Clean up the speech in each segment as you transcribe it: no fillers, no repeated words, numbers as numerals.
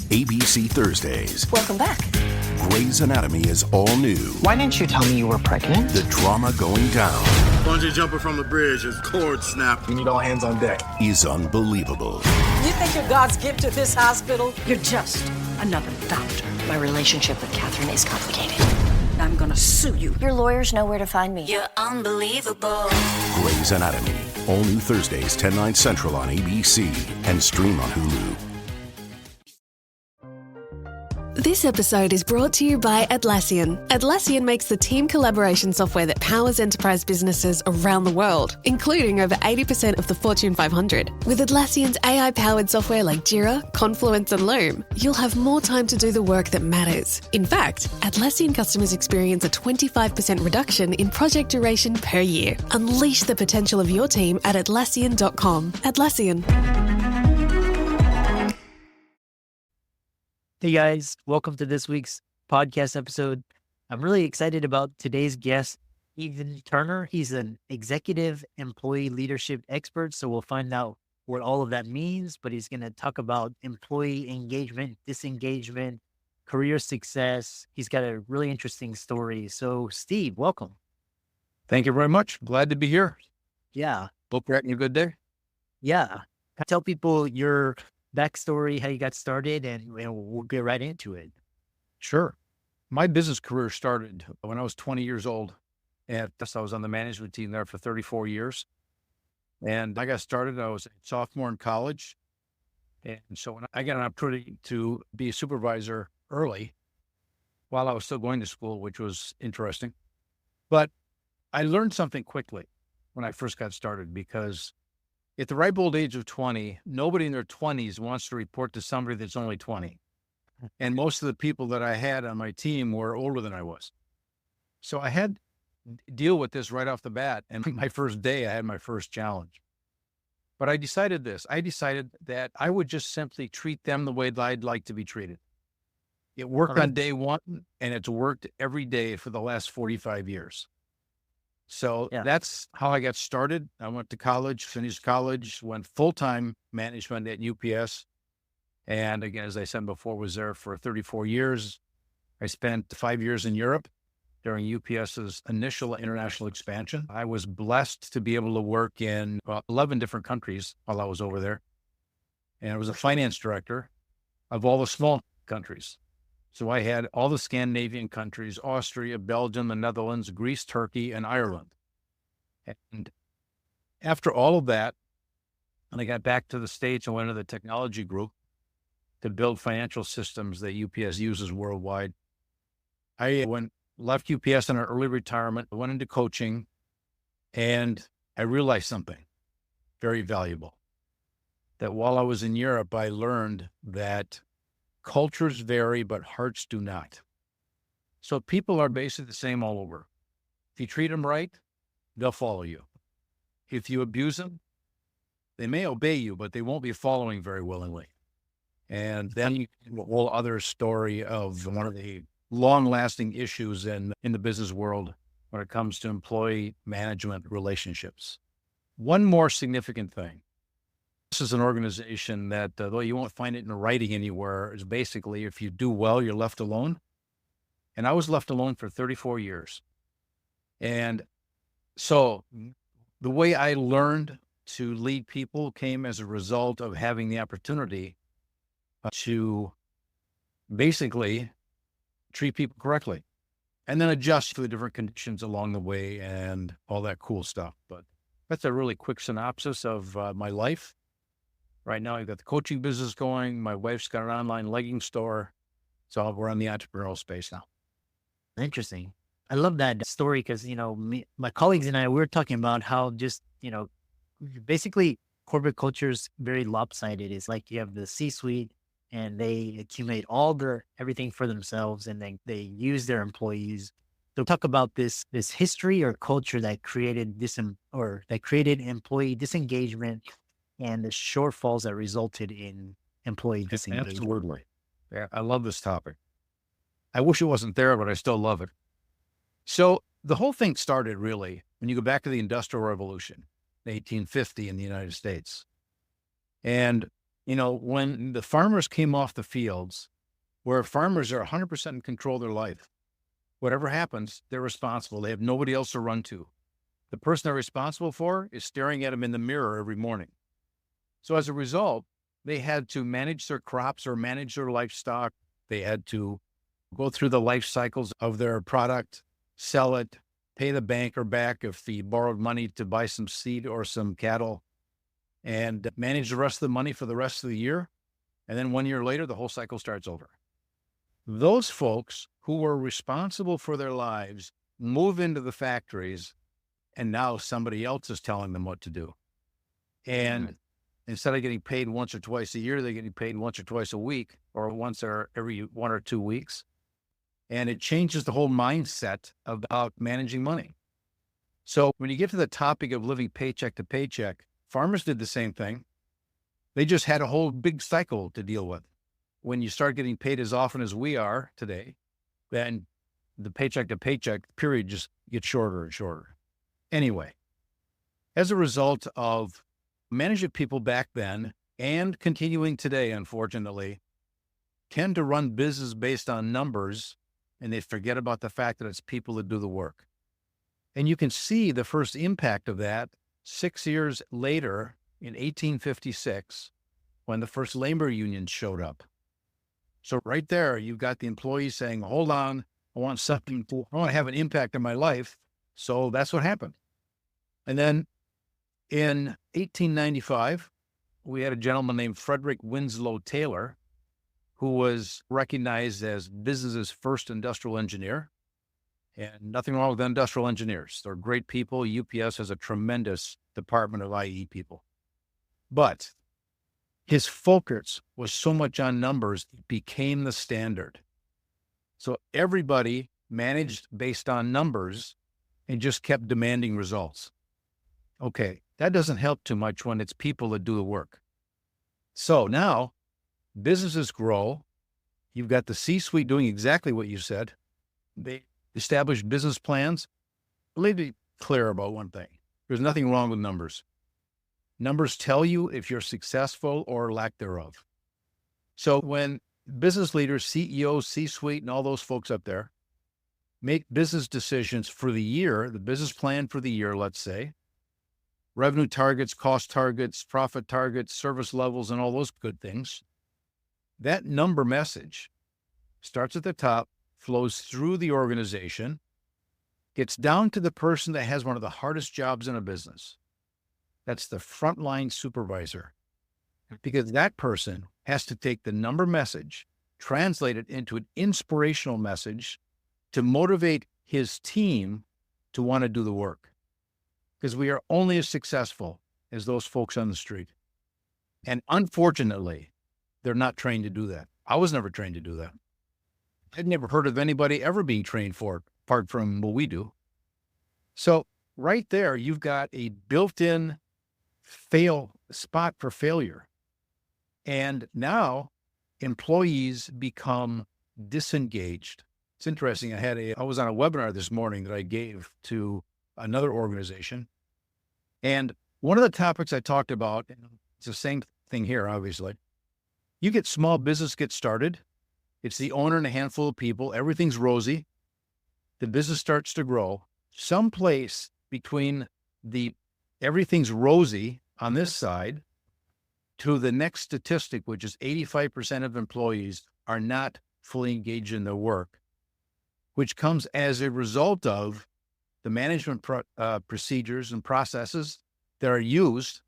ABC Thursdays. Welcome back. Grey's Anatomy is all new. Why didn't you tell me you were pregnant? The drama going down Bungee jumping from the bridge, his cord snapped. We need all hands on deck. is unbelievable. You think you're God's gift to this hospital? You're just another doctor. My relationship with Catherine is complicated. I'm gonna sue you. Your lawyers know where to find me. You're unbelievable. Grey's Anatomy. All new Thursdays, 10/9 Central on ABC and stream on Hulu. This episode is brought to you by Atlassian. Atlassian makes the team collaboration software that powers enterprise businesses around the world, including over 80% of the Fortune 500. With Atlassian's AI-powered software like Jira, Confluence, and Loom, you'll have more time to do the work that matters. In fact, Atlassian customers experience a 25% reduction in project duration per year. Unleash the potential of your team at Atlassian.com. Atlassian. Hey guys, welcome to this week's podcast episode. I'm really excited about today's guest, Ethan Turner. He's an executive employee leadership expert, so we'll find out what all of that means, but he's going to talk about employee engagement, disengagement, career success. He's got a really interesting story. So Steve, welcome. Thank you very much. Glad to be here. Yeah. Hope you're having a good day. Yeah. Tell people your backstory, how you got started, and we'll get right into it. Sure. My business career started when I was 20 years old. And I was on the management team there for 34 years. And I got started, I was a sophomore in college. And so when I got an opportunity to be a supervisor early while I was still going to school, which was interesting. But I learned something quickly when I first got started, because at the ripe old age of 20, nobody in their 20s wants to report to somebody that's only 20. And most of the people that I had on my team were older than I was. So I had to deal with this right off the bat. And my first day, I had my first challenge. But I decided that I would just simply treat them the way that I'd like to be treated. It worked on day one, and it's worked every day for the last 45 years. So that's how I got started. I went to college, finished college, went full-time management at UPS. And again, as I said before, was there for 34 years. I spent 5 years in Europe during UPS's initial international expansion. I was blessed to be able to work in 11 different countries while I was over there. And I was a finance director of all the small countries. So I had all the Scandinavian countries, Austria, Belgium, the Netherlands, Greece, Turkey, and Ireland. And after all of that, when I got back to the States, I went to the technology group to build financial systems that UPS uses worldwide. I left UPS in an early retirement, went into coaching, and I realized something very valuable. That while I was in Europe, I learned that cultures vary, but hearts do not. So people are basically the same all over. If you treat them right, they'll follow you. If you abuse them, they may obey you, but they won't be following very willingly. And then you get a whole other story of one of the long-lasting issues in the business world when it comes to employee management relationships. One more significant thing. This is an organization that, though you won't find it in writing anywhere, is basically if you do well, you're left alone. And I was left alone for 34 years. And so the way I learned to lead people came as a result of having the opportunity to basically treat people correctly and then adjust to the different conditions along the way and all that cool stuff. But that's a really quick synopsis of my life. Right now, I've got the coaching business going. My wife's got an online legging store. So we're in the entrepreneurial space now. Interesting. I love that story because, my colleagues and I, we were talking about how just, basically corporate culture is very lopsided. It's like you have the C-suite and they accumulate everything for themselves, and then they use their employees. So talk about this history or culture that created employee disengagement and the shortfalls that resulted in employee disengagement. Absolutely. Yeah, I love this topic. I wish it wasn't there, but I still love it. So the whole thing started really when you go back to the Industrial Revolution, 1850 in the United States. And When the farmers came off the fields, where farmers are 100% in control of their life, whatever happens, they're responsible. They have nobody else to run to. The person they're responsible for is staring at them in the mirror every morning. So as a result, they had to manage their crops or manage their livestock. They had to go through the life cycles of their product, sell it, pay the banker back if he borrowed money to buy some seed or some cattle, and manage the rest of the money for the rest of the year. And then 1 year later, the whole cycle starts over. Those folks who were responsible for their lives move into the factories, and now somebody else is telling them what to do. And instead of getting paid once or twice a year, they're getting paid once or twice a week, or once or every 1 or 2 weeks. And it changes the whole mindset about managing money. So when you get to the topic of living paycheck to paycheck, farmers did the same thing. They just had a whole big cycle to deal with. When you start getting paid as often as we are today, then the paycheck to paycheck period just gets shorter and shorter. Anyway, as a result of management people back then and continuing today, unfortunately, tend to run business based on numbers, and they forget about the fact that it's people that do the work. And you can see the first impact of that 6 years later in 1856, when the first labor union showed up. So right there, you've got the employees saying, hold on, I want to have an impact on my life. So that's what happened. And then in 1895, we had a gentleman named Frederick Winslow Taylor, who was recognized as business's first industrial engineer. And nothing wrong with industrial engineers. They're great people. UPS has a tremendous department of IE people. But his focus was so much on numbers, it became the standard. So everybody managed based on numbers and just kept demanding results. Okay, that doesn't help too much when it's people that do the work. So now businesses grow. You've got the C-suite doing exactly what you said. They establish business plans. Let me be clear about one thing. There's nothing wrong with numbers. Numbers tell you if you're successful or lack thereof. So when business leaders, CEOs, C-suite, and all those folks up there make business decisions for the year, the business plan for the year, let's say, revenue targets, cost targets, profit targets, service levels, and all those good things, that number message starts at the top, flows through the organization, gets down to the person that has one of the hardest jobs in a business. That's the frontline supervisor, because that person has to take the number message, translate it into an inspirational message to motivate his team to want to do the work. Because we are only as successful as those folks on the street. And unfortunately, they're not trained to do that. I was never trained to do that. I'd never heard of anybody ever being trained for it, apart from what we do. So right there, you've got a built-in spot for failure. And now employees become disengaged. It's interesting. I was on a webinar this morning that I gave to another organization. And one of the topics I talked about, it's the same thing here, obviously. You get small business get started. It's the owner and a handful of people. Everything's rosy. The business starts to grow. Someplace between everything's rosy on this side to the next statistic, which is 85% of employees are not fully engaged in their work, which comes as a result of the management procedures and processes that are used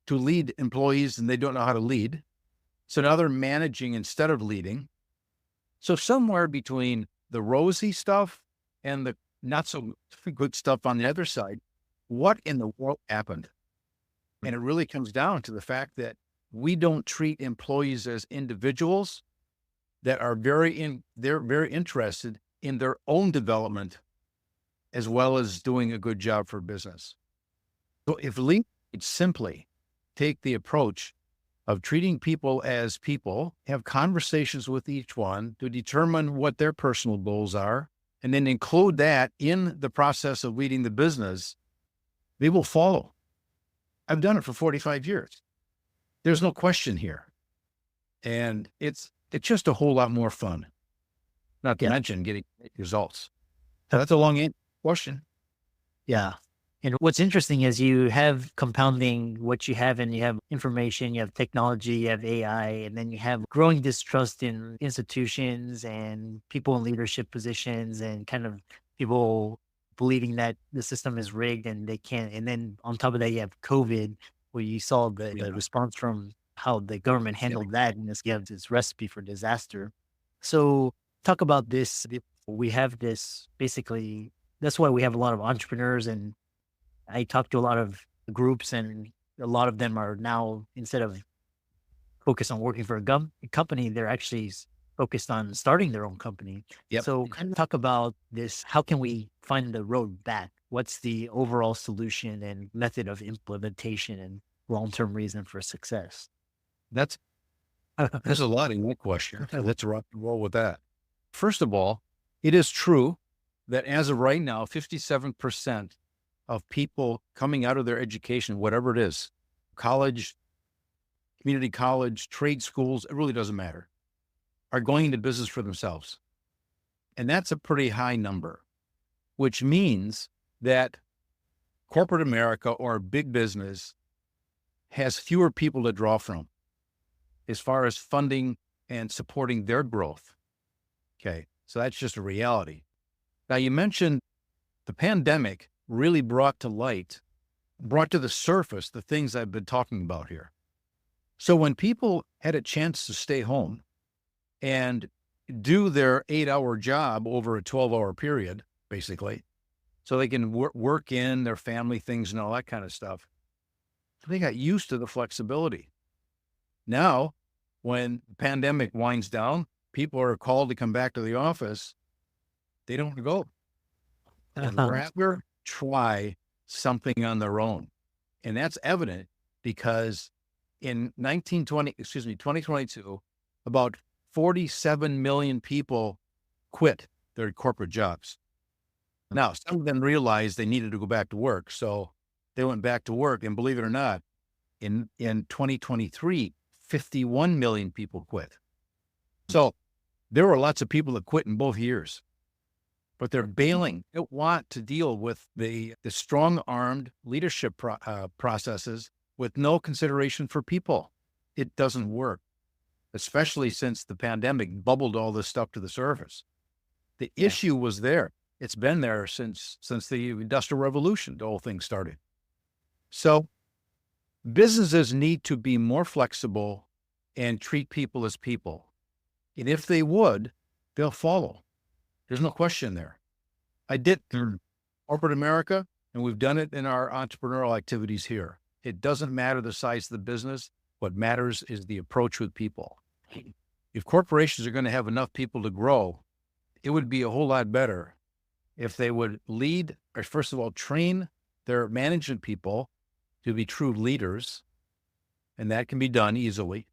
to lead employees, and they don't know how to lead. So now they're managing instead of leading. So somewhere between the rosy stuff and the not so good stuff on the other side, what in the world happened? And it really comes down to the fact that we don't treat employees as individuals that are they're very interested in their own development as well as doing a good job for business. So if leaders simply take the approach of treating people as people, have conversations with each one to determine what their personal goals are, and then include that in the process of leading the business, they will follow. I've done it for 45 years. There's no question here. And it's just a whole lot more fun, not to mention getting results. So that's a long question. Yeah. And what's interesting is you have compounding what you have, and you have information, you have technology, you have AI, and then you have growing distrust in institutions and people in leadership positions, and kind of people believing that the system is rigged and they can't. And then on top of that, you have COVID, where you saw the response from how the government handled that, and you have this recipe for disaster. So talk about this. We have this basically, that's why we have a lot of entrepreneurs, and I talk to a lot of groups, and a lot of them are now, instead of focused on working for a company, they're actually focused on starting their own company. Yep. So kind of talk about this. How can we find the road back? What's the overall solution and method of implementation and long-term reason for success? There's a lot in that question. Let's rock and roll with that. First of all, it is true that as of right now, 57% of people coming out of their education, whatever it is, college, community college, trade schools, it really doesn't matter, are going into business for themselves. And that's a pretty high number, which means that corporate America or big business has fewer people to draw from as far as funding and supporting their growth. Okay, so that's just a reality. Now, you mentioned the pandemic really brought to the surface the things I've been talking about here. So when people had a chance to stay home and do their 8-hour job over a 12-hour period, basically, so they can work in their family things and all that kind of stuff, they got used to the flexibility. Now, when the pandemic winds down, people are called to come back to the office. They don't go. And rather try something on their own. And that's evident because in 2022, about 47 million people quit their corporate jobs. Now, some of them realized they needed to go back to work. So they went back to work. And believe it or not, in 2023, 51 million people quit. So there were lots of people that quit in both years. But they're bailing. They don't want to deal with the strong-armed leadership processes with no consideration for people. It doesn't work, especially since the pandemic bubbled all this stuff to the surface. The issue was there. It's been there since the Industrial Revolution, the whole thing started. So businesses need to be more flexible and treat people as people. And if they would, they'll follow. There's no question there. I did corporate America, and we've done it in our entrepreneurial activities here. It doesn't matter the size of the business. What matters is the approach with people. If corporations are going to have enough people to grow, it would be a whole lot better if they would lead, or first of all, train their management people to be true leaders. And that can be done easily.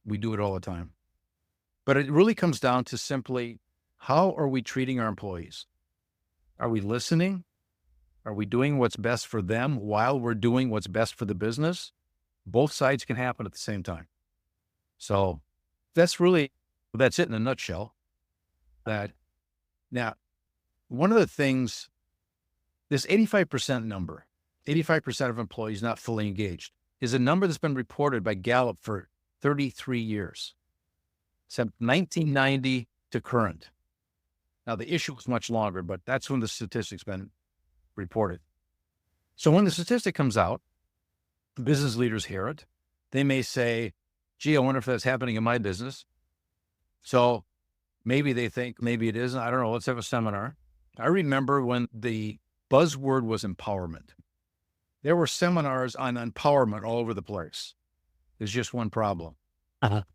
We do it all the time. But it really comes down to simply, how are we treating our employees? Are we listening? Are we doing what's best for them while we're doing what's best for the business? Both sides can happen at the same time. So that's it in a nutshell. Now, one of the things, this 85% number, 85% of employees not fully engaged, is a number that's been reported by Gallup for 33 years, since 1990 to current. Now, the issue was much longer, but that's when the statistic's been reported. So when the statistic comes out, business leaders hear it. They may say, gee, I wonder if that's happening in my business. So maybe they think, maybe it isn't. I don't know. Let's have a seminar. I remember when the buzzword was empowerment. There were seminars on empowerment all over the place. There's just one problem.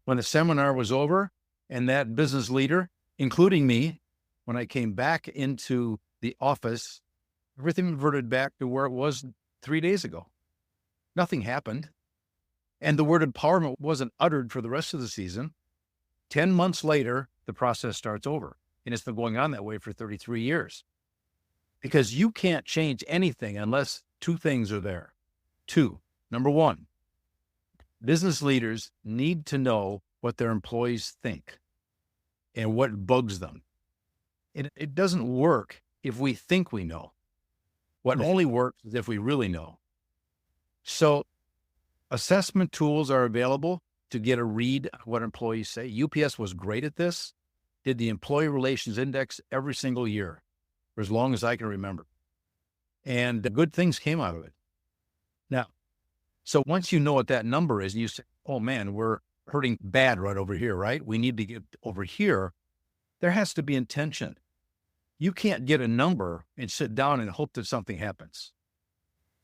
When the seminar was over and that business leader, including me, when I came back into the office, everything reverted back to where it was 3 days ago. Nothing happened. And the word empowerment wasn't uttered for the rest of the season. 10 months later, the process starts over. And it's been going on that way for 33 years. Because you can't change anything unless two things are there. Number one, Business leaders need to know what their employees think and what bugs them. It doesn't work if we think we know. What only works is if we really know. So assessment tools are available to get a read on what employees say. UPS was great at this, did the Employee Relations Index every single year for as long as I can remember. And good things came out of it. Now, so once you know what that number is and you say, oh man, we're hurting bad right over here, right? We need to get over here. There has to be intention. You can't get a number and sit down and hope that something happens.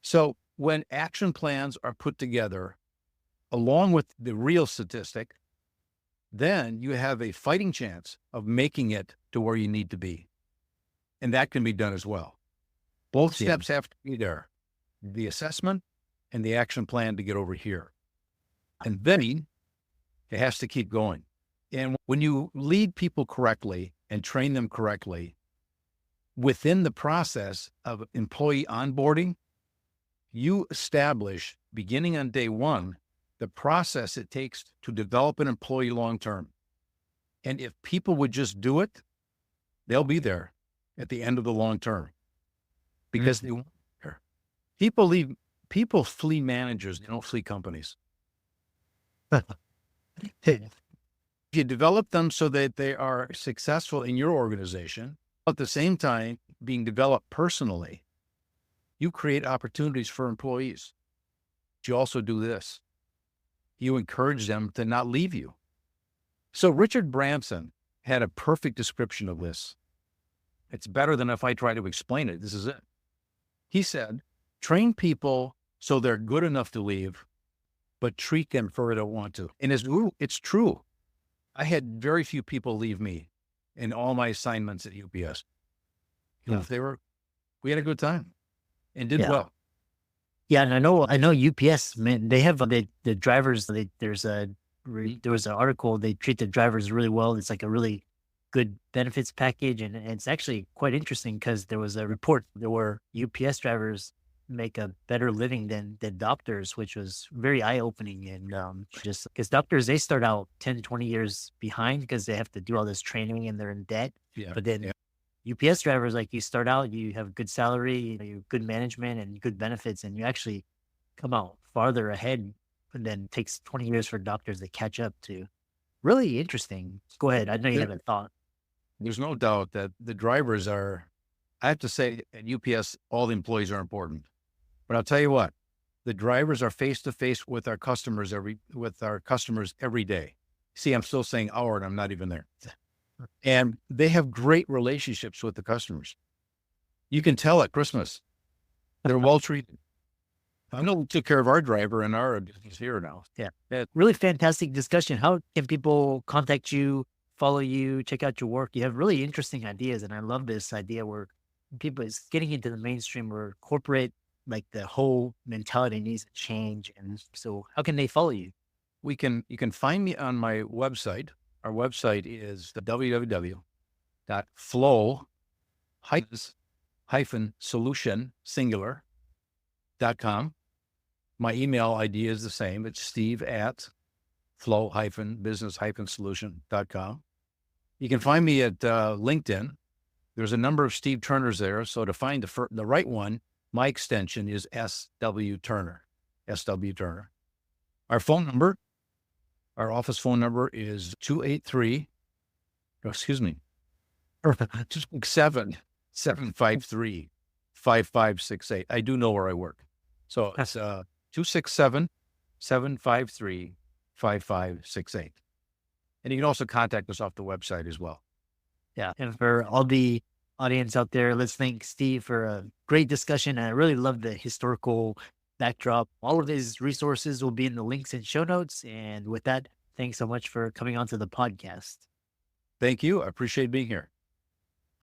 So when action plans are put together along with the real statistic, then you have a fighting chance of making it to where you need to be. And that can be done as well. Both steps have to be there, the assessment and the action plan to get over here. And then it has to keep going. And when you lead people correctly and train them correctly, within the process of employee onboarding, you establish, beginning on day one, the process it takes to develop an employee long-term. And if people would just do it, they'll be there at the end of the long term because they want there. People flee managers, they don't flee companies. If you develop them so that they are successful in your organization, at the same time being developed personally, you create opportunities for employees. But you also do this. You encourage them to not leave you. So Richard Branson had a perfect description of this. It's better than if I try to explain it. This is it. He said, train people so they're good enough to leave, but treat them for they don't want to. And it's true. I had very few people leave me in all my assignments at UPS. We had a good time and did well. Yeah, and I know UPS, man, they have the drivers. There was an article. They treat the drivers really well. It's like a really good benefits package, and it's actually quite interesting because there was a report there were UPS drivers make a better living than doctors, which was very eye-opening. And just because doctors, they start out 10, 20 years behind because they have to do all this training and they're in debt. Yeah. But then UPS drivers, like you start out, you have good salary, you have good management and good benefits, and you actually come out farther ahead. And then it takes 20 years for doctors to catch up to. Really interesting. Go ahead. I know you have a thought. There's no doubt that the drivers are, I have to say at UPS, all the employees are important. But I'll tell you what, the drivers are face to face with our customers every day. See, I'm still saying our, and I'm not even there. And they have great relationships with the customers. You can tell at Christmas, they're well treated. I know we took care of our driver and our business here now. Yeah. Really fantastic discussion. How can people contact you, follow you, check out your work? You have really interesting ideas. And I love this idea where people is getting into the mainstream where corporate, like the whole mentality needs to change. And so how can they follow you? You can find me on my website. Our website is the www.flow-solution.com. My email ID is the same. It's steve@flow-business-solution.com. You can find me at LinkedIn. There's a number of Steve Turners there. So to find the right one, my extension is SW Turner. Our phone number, our office phone number is 267-753-5568. I do know where I work. So it's 267-753-5568. And you can also contact us off the website as well. Yeah. And for all the audience out there, let's thank Steve for a great discussion. I really love the historical backdrop. All of his resources will be in the links and show notes. And with that, thanks so much for coming onto the podcast. Thank you. I appreciate being here.